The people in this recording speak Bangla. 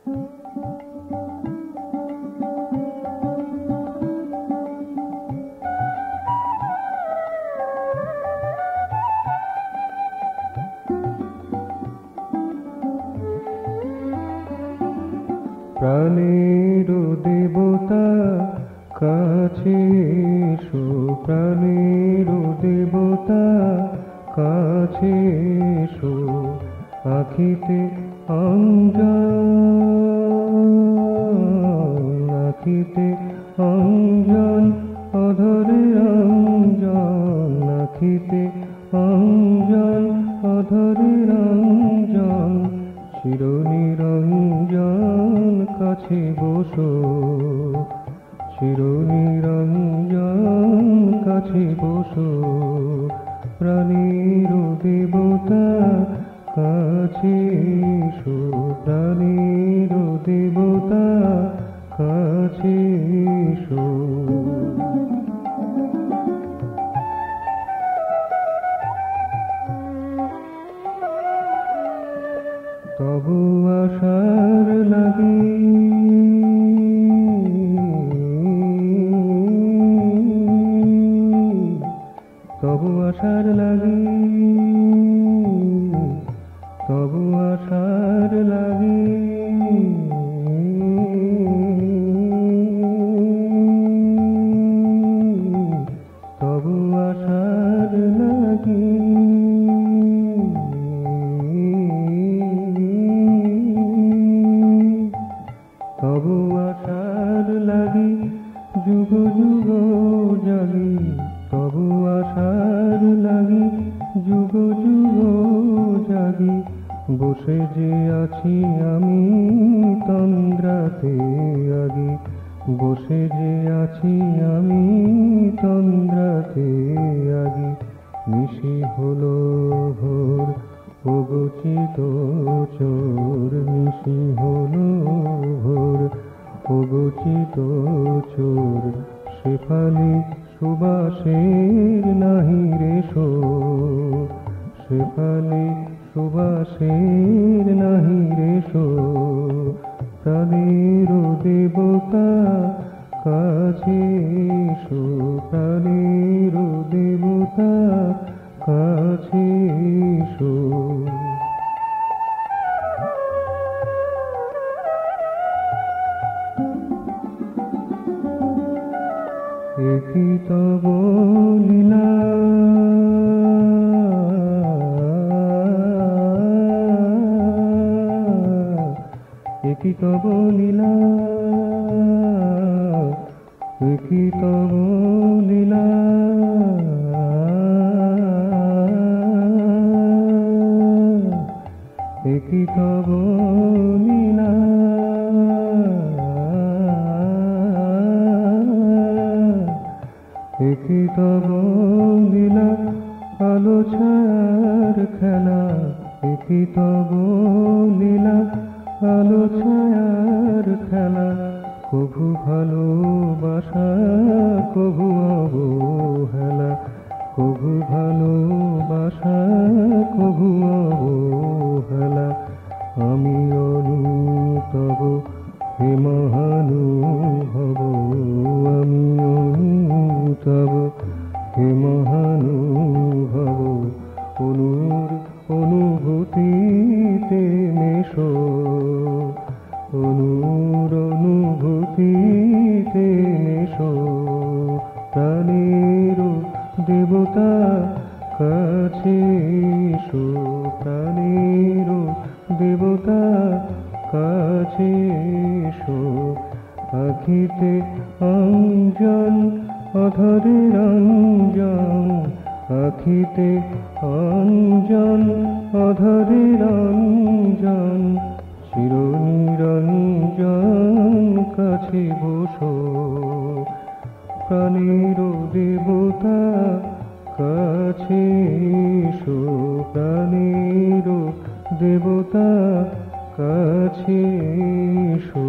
প্রাণের দেবতা কাছে এসো, প্রাণের দেবতা কাছে এসো, আখিতে অঞ্জন, আখিতে অঞ্জন, অধরে অঞ্জন, আখিতে অঞ্জন, অধরে অঞ্জন, চিরনিরঞ্জন কাছে বসো, চিরনিরঞ্জন কাছে বসো, প্রাণের দেবতা কাছে এসো, প্রাণের দেবতা কাছে এসো। তবু আশার লাগি তবু আশার লাগি তবু আশার লাগি তবু আশার লাগি তবু আশার লাগি যুগ যুগ জাগি, তবু আশার লাগি যুগ যুগ জাগি, বসে যে আছি আমি তন্দ্রাতে আগি, বসে যে আছি আমি তন্দ্রাতে আগি, নিশি হলো ভোর অগোচিত চোর, নিশি হলো ভোর অগোচিত চোর, শেফালি সুবাসের নাহি রেশো, শেফালি সুবাসের নাহি রেশো, প্রাণের দেবতা কাছে এসো, প্রাণের দেবতা কাছে এসো। একি তব লীলা, একি তব লীলা, একি তব লীলা, একি তব লীলা, একি তব লীলা, আলো ছায়ার খেলা, একি তব লীলা, আলো ছায়ার খেলা, কভু ভালোবাসা কভু অবহেলা, কভু ভালোবাসা কভু অবহেলা, আমি অনুতব হে মহানুভব, আমি অনুতব হে মহানুভব, অনুর অনুভূতিতে মেশো, অনুর অনুভূতিতে মেশো, প্রাণের দেবতা কাছে এসো, প্রাণের দেবতা কাছে এসো, আখিতে অঞ্জন, অধরে রঞ্জন, আখিতে অঞ্জন, অধরে রঞ্জন, চিরনিরঞ্জন কাছে বসো, প্রাণের দেবতা কাছে এসো, প্রাণের দেবতা কাছে এসো।